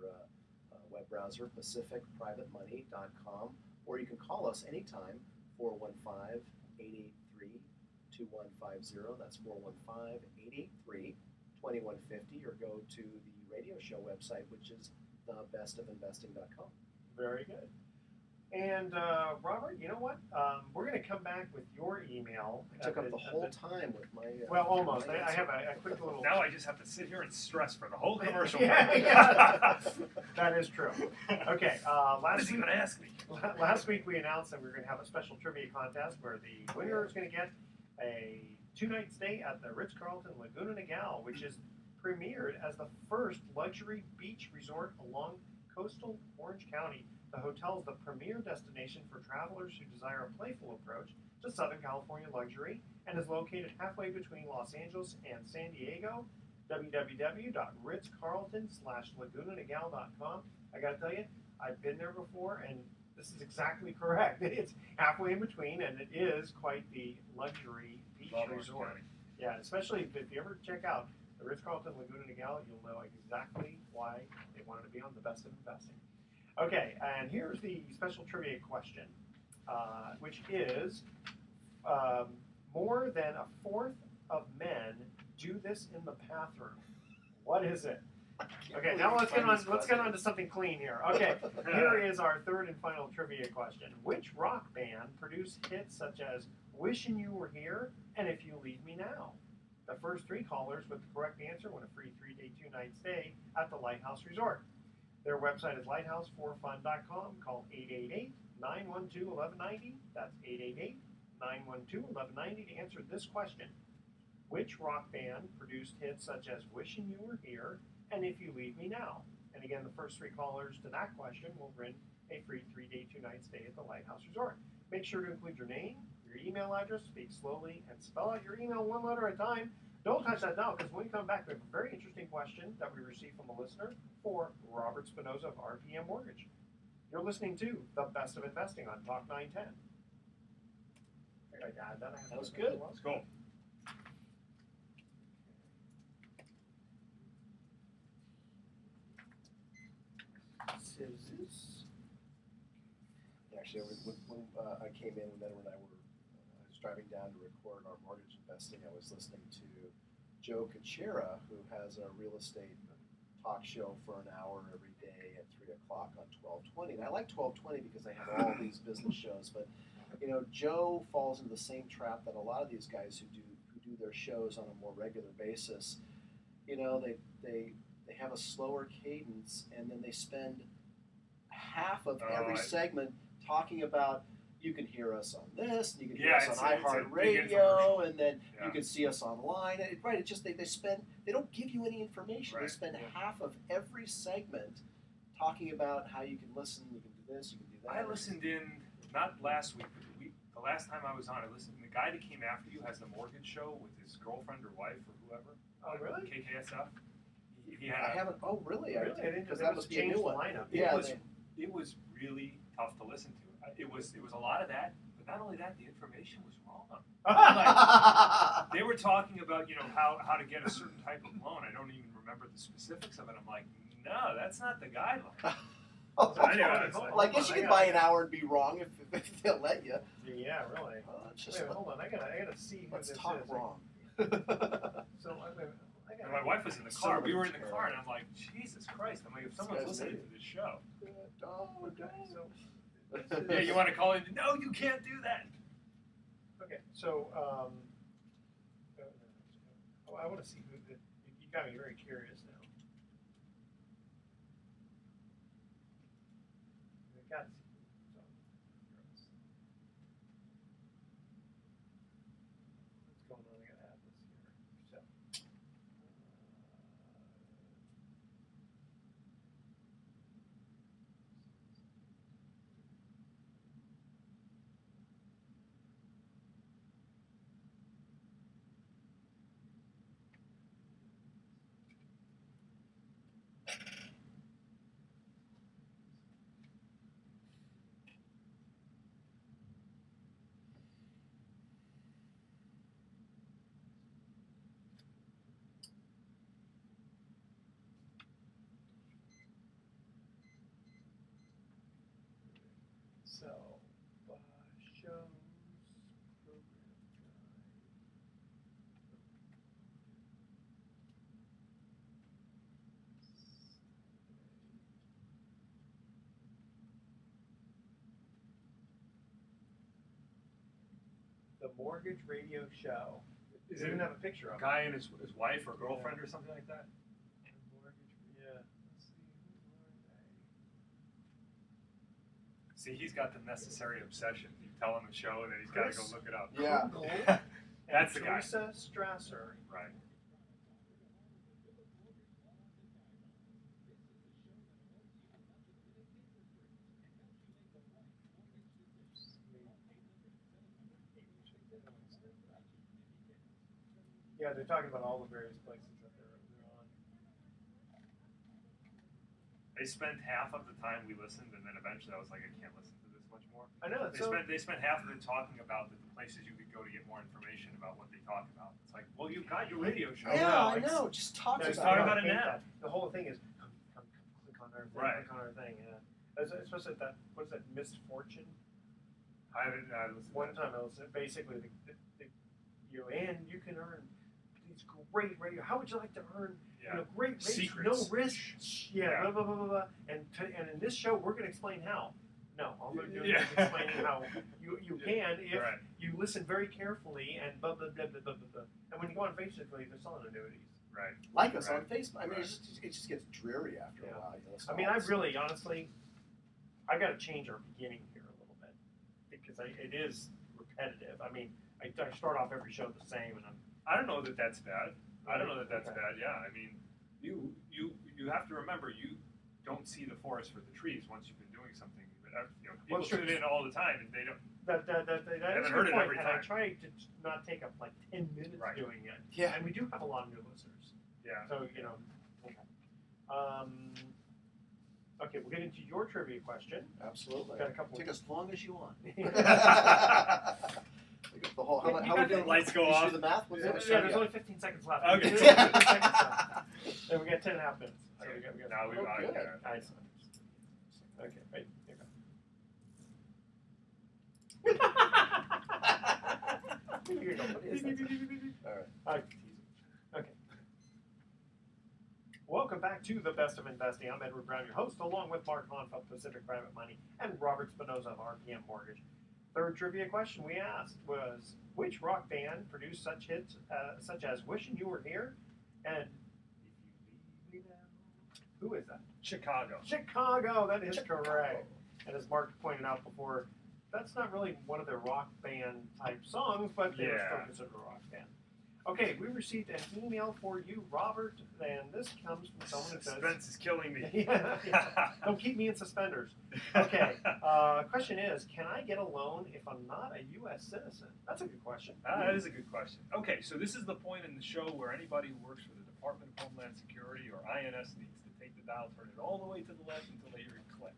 web browser, pacificprivatemoney.com. Or you can call us anytime, 415-883-2150. That's 415-883-2150. Or go to the radio show website, which is thebestofinvesting.com. Very good. And Robert, you know what? We're going to come back with your email. I took up the whole time with my. Well, almost. I have a quick little. Now I just have to sit here and stress for the whole commercial. That is true. Okay. What is he going to ask me? Last week we announced that we were going to have a special trivia contest where the winner is going to get a 2-night stay at the Ritz-Carlton Laguna Niguel, which is premiered as the first luxury beach resort along coastal Orange County. The hotel is the premier destination for travelers who desire a playful approach to Southern California luxury and is located halfway between Los Angeles and San Diego. www.ritzcarlton/lagunaNiguel.com. I gotta tell you, I've been there before, and this is exactly correct. It's halfway in between, and it is quite the luxury beach Love Orange resort. County. Yeah, especially if you ever check out the Ritz-Carlton Laguna Niguel, you'll know exactly why they wanted to be on the best of investing. Okay, and here's the special trivia question, which is more than a fourth of men do this in the bathroom. What is it? Okay, now let's get on to something clean here. Okay, here is our third and final trivia question. Which rock band produced hits such as "Wishing You Were Here" and "If You Leave Me Now"? The first three callers with the correct answer win a free 3-day, 2-night stay at the Lighthouse Resort. Their website is lighthouseforfun.com. Call 888-912-1190. That's 888-912-1190 to answer this question. Which rock band produced hits such as "Wishing You Were Here" and "If You Leave Me Now"? And again, the first three callers to that question will win a free 3-day, 2-night stay at the Lighthouse Resort. Make sure to include your name, your email address, speak slowly, and spell out your email one letter at a time. Don't touch that now, because when we come back, we have a very interesting question that we received from a listener for Robert Spinoza of RPM Mortgage. You're listening to The Best of Investing on Talk 910. That was good. Let's go. Actually, when I came in, when Edward and I were, I was driving down to record our mortgage investing, I was listening to Joe Kuchera, who has a real estate talk show for an hour every day at 3 o'clock on 1220. And I like 1220 because they have all these business shows. But, you know, Joe falls into the same trap that a lot of these guys who do their shows on a more regular basis. You know, they have a slower cadence, and then they spend half of every segment talking about, you can hear us on this, and you can hear us on iHeartRadio, and then you can see us online. Right? It's just they don't give you any information. Right. They spend half of every segment talking about how you can listen, you can do this, you can do that. I listened in, not last week, but the last time I was on, I listened. The guy that came after you has the mortgage show with his girlfriend or wife or whoever. Oh, really? KKSF. I haven't. Oh, really? Really? I didn't. Because They that must must be a new one. lineup. Yeah, It was really tough to listen to. It was a lot of that, but not only that, the information was wrong. They were talking about, you know, how to get a certain type of loan. I don't even remember the specifics of it. I'm like, no, that's not the guideline. So anyway, Well, I guess you could buy an hour and be wrong if they'll let you. Yeah, really. It's just Wait, hold on. I gotta see who let's this talk is. wrong. So And my wife was in the car. We were in the car, and I'm like, Jesus Christ! I'm like, if someone's listening to this show, yeah, you want to call in? No, you can't do that. Okay, so I want to see who you got me very curious now. I got to see who's on. What's going on? I gotta add this here. So. So, shows, program guide. The Mortgage Radio Show. Is It it even have a picture a of guy and his wife or girlfriend or something like that? Mortgage, yeah. Let's see, who are they? See, he's got the necessary obsession. You tell him a show, and then he's got to go Chris? look it up. Yeah. Google That's the and guy. Teresa Strasser. Right. Yeah, they're talking about all the various places that they're They spent half of the time we listened, and then eventually I was like, I can't listen to this much more. I know. They spent half of it talking about the places you could go to get more information about what they talk about. It's like, well, you've got your radio show. Yeah, I know. Just talk Just about talk it. about it hate now. that. The whole thing is come, click on our thing, Right. click on our thing. Yeah. Especially that, what is that, Misfortune? I haven't listened to One that. time it was basically and you can earn these great radio. How would you like to earn great rates, Secrets. no risk? Yeah, Yeah. blah blah blah blah blah. And in this show, we're going to explain how. No, all we're doing Yeah. is explaining how you can if Right. you listen very carefully and blah blah blah blah blah blah. And when you go on Facebook, they're selling annuities. Right. Like us on Right. Facebook. I mean, Right. it just gets dreary after Yeah. a while. You know, I mean, I really, honestly, I got to change our beginning here a little bit because it is repetitive. I mean, I start off every show the same, and I don't know that that's bad. I don't know that that's Okay. bad. Yeah, I mean, you have to remember you don't see the forest for the trees once you've been doing something. But people Well, sure. tune in all the time and they don't. that haven't is a heard good it point. every And I time. try to not take up like 10 minutes Right. doing it. Yeah. And we do have a lot of new listeners, Yeah. so Okay. Okay, we'll get into your trivia question. Absolutely. Got a couple. Take as long as you want. Yeah, The whole, how, You how got we doing? the lights go Did you off. do the math? What's Yeah, it? there's only 15 seconds left. Okay. 15 seconds left. And we got 10 and a half minutes. So Okay. we got Now we Oh, got good. Nice. Okay, right. Here you go. What is that? All right. I tease it. Okay. Welcome back to the Best of Investing. I'm Edward Brown, your host, along with Mark Hanf of Pacific Private Money and Robert Spinoza of RPM Mortgage. Third trivia question we asked was, which rock band produced such hits such as "Wishing You Were Here" and "If You Leave Me Now"? Who is that? Chicago. Chicago. That is Chicago. correct. And as Mark pointed out before, that's not really one of their rock band type songs, but they were Yeah. still considered a rock band. Okay, we received an email for you, Robert, and this comes from someone who says, Suspense is killing me. yeah. Don't keep me in suspenders. Okay, question is, can I get a loan if I'm not a U.S. citizen? That's a good question. That is a good question. Okay, so this is the point in the show where anybody who works for the Department of Homeland Security or INS needs to take the dial, turn it all the way to the left until they hear it click.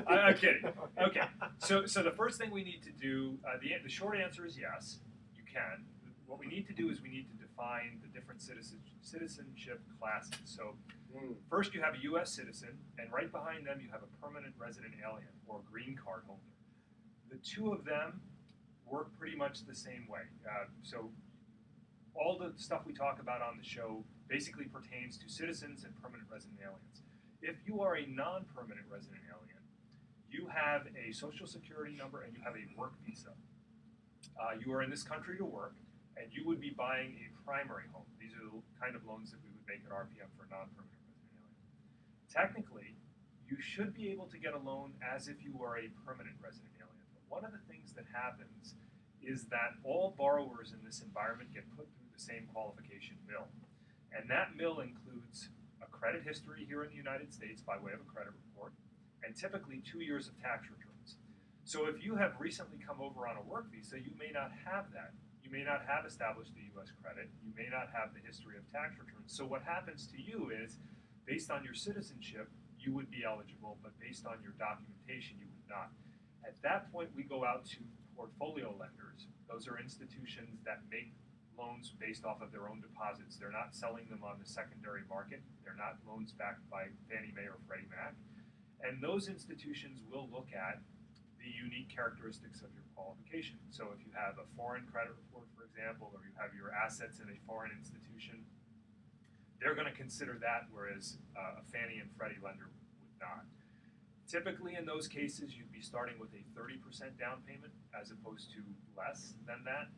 I'm kidding. Okay, so the first thing we need to do, the short answer is yes, you can. What we need to do is we need to define the different citizenship classes. So first you have a U.S. citizen, and right behind them you have a permanent resident alien or green card holder. The two of them work pretty much the same way. So all the stuff we talk about on the show basically pertains to citizens and permanent resident aliens. If you are a non-permanent resident alien, you have a social security number and you have a work visa. You are in this country to work, and you would be buying a primary home. These are the kind of loans that we would make at RPM for a non-permanent resident alien. Technically, you should be able to get a loan as if you were a permanent resident alien. But one of the things that happens is that all borrowers in this environment get put through the same qualification mill. And that mill includes a credit history here in the United States by way of a credit report, and typically 2 years of tax returns. So if you have recently come over on a work visa, you may not have that. You may not have established a U.S. credit. You may not have the history of tax returns. So what happens to you is, based on your citizenship, you would be eligible, but based on your documentation, you would not. At that point, we go out to portfolio lenders. Those are institutions that make loans based off of their own deposits. They're not selling them on the secondary market. They're not loans backed by Fannie Mae or Freddie Mac. And those institutions will look at the unique characteristics of your qualification. So if you have a foreign credit report, for example, or you have your assets in a foreign institution, they're going to consider that, whereas a Fannie and Freddie lender would not. Typically in those cases, you'd be starting with a 30% down payment as opposed to less than that,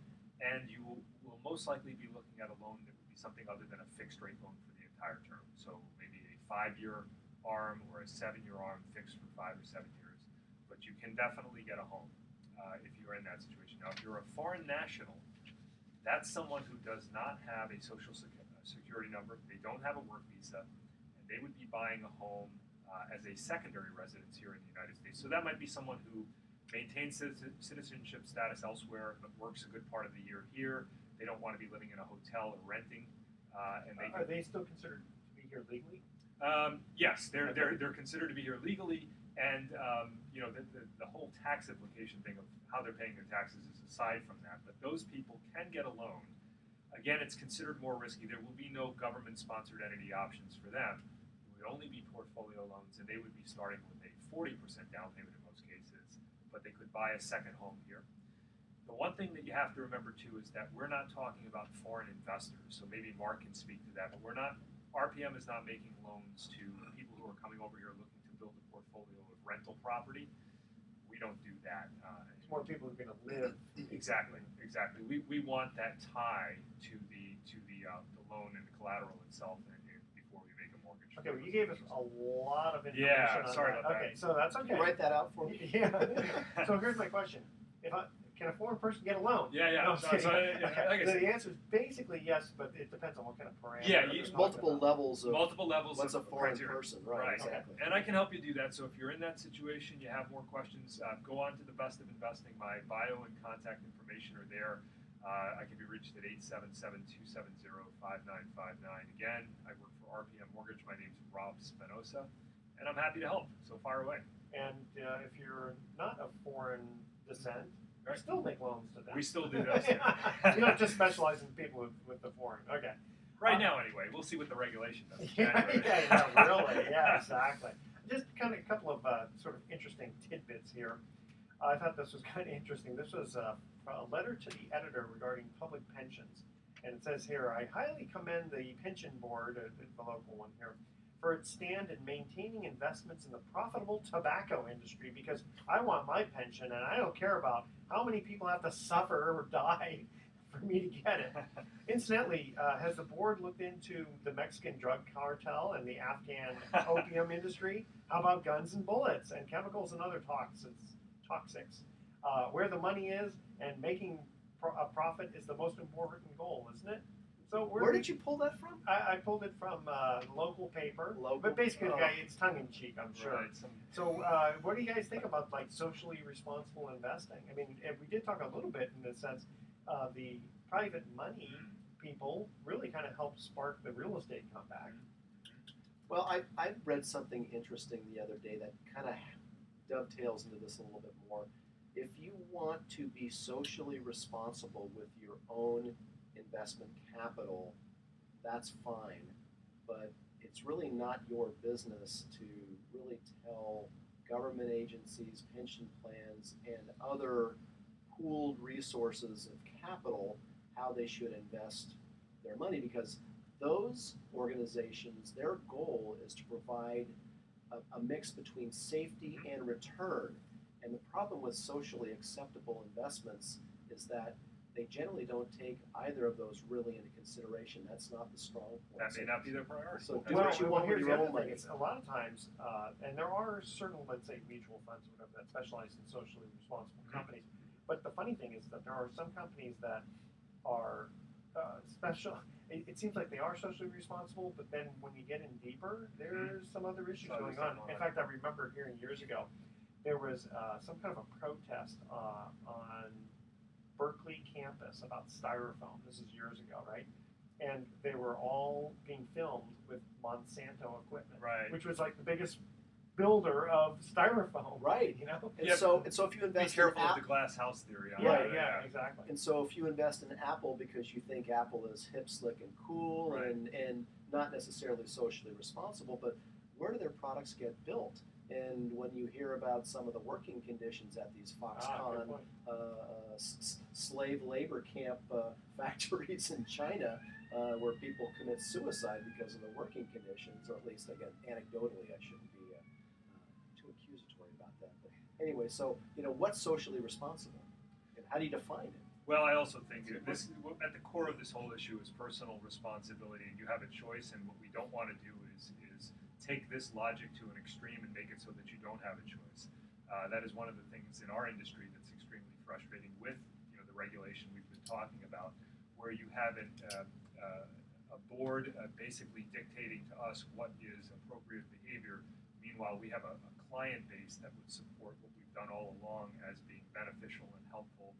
and you will most likely be looking at a loan that would be something other than a fixed rate loan for the entire term. So maybe a 5-year ARM or a 7-year ARM fixed for 5 or 7 years. But you can definitely get a home if you're in that situation. Now, if you're a foreign national, that's someone who does not have a social security number, they don't have a work visa, and they would be buying a home as a secondary residence here in the United States. So that might be someone who maintains citizenship status elsewhere, but works a good part of the year here. They don't want to be living in a hotel or renting. And Are they still considered to be here legally? Yes, they're considered to be here legally, and the whole tax implication thing of how they're paying their taxes is aside from that. But those people can get a loan. Again, it's considered more risky. There will be no government-sponsored entity options for them. It would only be portfolio loans, and they would be starting with a 40% down payment in most cases, but they could buy a second home here. The one thing that you have to remember too is that we're not talking about foreign investors. So maybe Mark can speak to that, but RPM is not making loans to people who are coming over here looking to build a portfolio of rental property. We don't do that. It's more people who are going to live. Exactly. We want that tie to the loan and the collateral itself before we make a mortgage. Okay, well, you gave us a lot of information. Yeah, on sorry that. about that. Okay, so that's Can okay. you write that out for me? Yeah. So here's my question: can a foreign person get a loan? Yeah. No, I'm So, kidding. like I So said, the answer is basically yes, but it depends on what kind of parameters. Yeah, we're There's talking multiple about. levels of multiple levels what's a of foreign criteria. person, right? Exactly. And I can help you do that. So if you're in that situation, you have more questions, go on to the Best of Investing. My bio and contact information are there. I can be reached at 877-270-5959. Again, I work for RPM Mortgage. My name's Rob Spinoza, and I'm happy to help. So fire away. And if you're not of foreign descent, you Right. still make loans to them. We still do those. You don't just specialize in people with the foreign. Okay. Right now, anyway. We'll see what the regulation does. in Yeah, January. really. Yeah, exactly. Just kind of a couple of sort of interesting tidbits here. I thought this was kind of interesting. This was a letter to the editor regarding public pensions. And it says here, I highly commend the pension board, the local one here, for its stand in maintaining investments in the profitable tobacco industry because I want my pension and I don't care about how many people have to suffer or die for me to get it. Incidentally, has the board looked into the Mexican drug cartel and the Afghan opium industry? How about guns and bullets and chemicals and other toxics? Where the money is and making a profit is the most important goal, isn't it? So Where did you pull that from? I pulled it from local paper, Local? but basically, Oh. it's tongue in cheek, I'm sure. Right. So, what do you guys think about like socially responsible investing? I mean, we did talk a little bit in the sense the private money people really kind of helped spark the real estate comeback. Well, I read something interesting the other day that kind of dovetails into this a little bit more. If you want to be socially responsible with your own investment capital, that's fine, but it's really not your business to really tell government agencies, pension plans, and other pooled resources of capital how they should invest their money, because those organizations, their goal is to provide a mix between safety and return. And the problem with socially acceptable investments is that they generally don't take either of those really into consideration. That's not the strong point. That may not be their priority. So That's do Well, what you want with here's your the own other money. thing. It's a lot of times, and there are certain, let's say, mutual funds or whatever that specialize in socially responsible companies. But the funny thing is that there are some companies that are special. It seems like they are socially responsible, but then when you get in deeper, there's some other issues Other going stuff on. going In on. fact, I remember hearing years ago there was some kind of a protest on Berkeley campus about styrofoam. This is years ago, right? And they were all being filmed with Monsanto equipment, Right. which was like the biggest builder of styrofoam, Right. You know? And Yeah, so if you Be invest careful in of the glass house theory. on Yeah, that, yeah, exactly. And so if you invest in Apple because you think Apple is hip, slick, and cool, Right. and not necessarily socially responsible, but where do their products get built? And when you hear about some of the working conditions at these Good Foxconn point. slave labor camp factories in China, where people commit suicide because of the working conditions, or at least, again, anecdotally, I shouldn't be too accusatory about that. But anyway, so what's socially responsible, and how do you define it? Well, I also think at the core of this whole issue is personal responsibility, and you have a choice. And what we don't want to do is take this logic to an extreme and make it so that you don't have a choice. That is one of the things in our industry that's extremely frustrating with the regulation we've been talking about, where you have a board basically dictating to us what is appropriate behavior. Meanwhile, we have a client base that would support what we've done all along as being beneficial and helpful.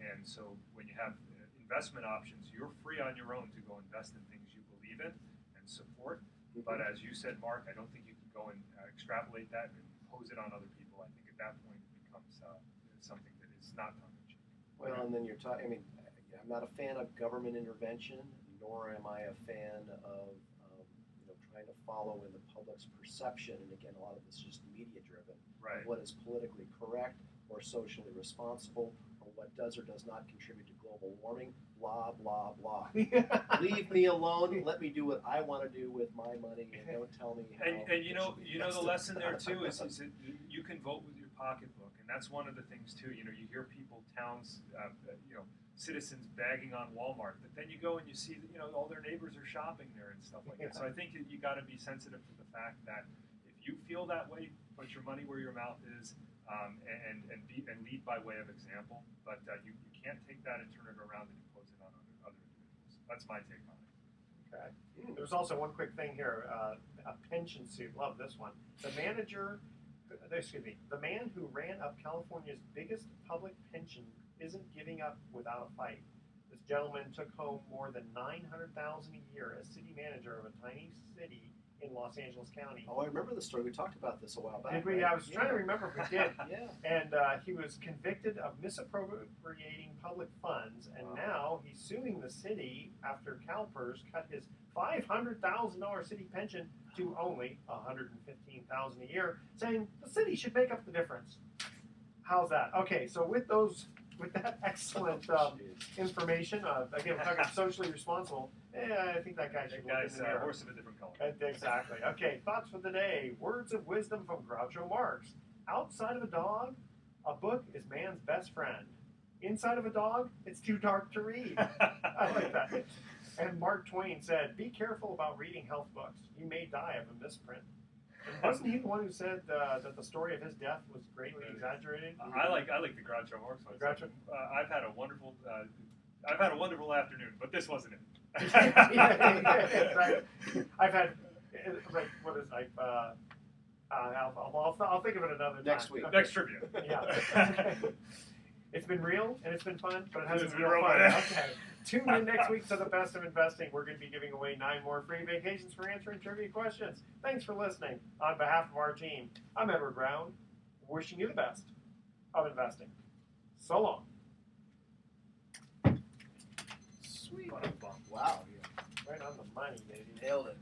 And so when you have investment options, you're free on your own to go invest in things you believe in and support. But as you said, Mark, I don't think you can go and extrapolate that and impose it on other people. I think at that point it becomes something that is not tongue in cheek. Well, and then you're talking. I mean, I'm not a fan of government intervention, nor am I a fan of trying to follow in the public's perception. And again, a lot of this is just media driven. Right. Of what is politically correct or socially responsible, or what does or does not contribute to global warming. Blah blah blah. Leave me alone. Let me do what I want to do with my money, and don't tell me how. And you know the invested. lesson there too is that you can vote with your pocketbook, and that's one of the things too. You hear people, towns, citizens bagging on Walmart, but then you go and you see that all their neighbors are shopping there and stuff like that. So I think you got to be sensitive to the fact that if you feel that way, put your money where your mouth is, and lead by way of example. But you can't take that and turn it around and impose it on other individuals. That's my take on it. Okay. There's also one quick thing here. A pension suit. Love this one. The man who ran up California's biggest public pension isn't giving up without a fight. This gentleman took home more than $900,000 a year as city manager of a tiny city in Los Angeles County. Oh, I remember the story. We talked about this a while back. Did we? Right? I was trying to remember if we did. Yeah. And he was convicted of misappropriating public funds, and Wow. now he's suing the city after CalPERS cut his $500,000 city pension to only $115,000 a year, saying the city should make up the difference. How's that? Okay, so with that excellent information, again, we're talking socially responsible. I think that guy should That look in guy's the a mirror. horse of a different color. Exactly. Okay, thoughts for the day. Words of wisdom from Groucho Marx. Outside of a dog, a book is man's best friend. Inside of a dog, it's too dark to read. I like that. And Mark Twain said, be careful about reading health books. You may die of a misprint. And wasn't he the one who said that the story of his death was greatly exaggerated? I like the Groucho Marx one. Groucho? I've had a wonderful afternoon, but this wasn't it. Right. I've had I'll think of it another time. Next week. Okay. Next trivia. Yeah. It's been real and it's been fun, but it hasn't It's been been real real fun. fun. Okay. Tune in next week to the Best of Investing. We're going to be giving away 9 more free vacations for answering trivia questions. Thanks for listening. On behalf of our team, I'm Edward Brown, wishing you the best of investing. So long. Sweet. Bum, bum. Wow. Right on the money, baby. Nailed it.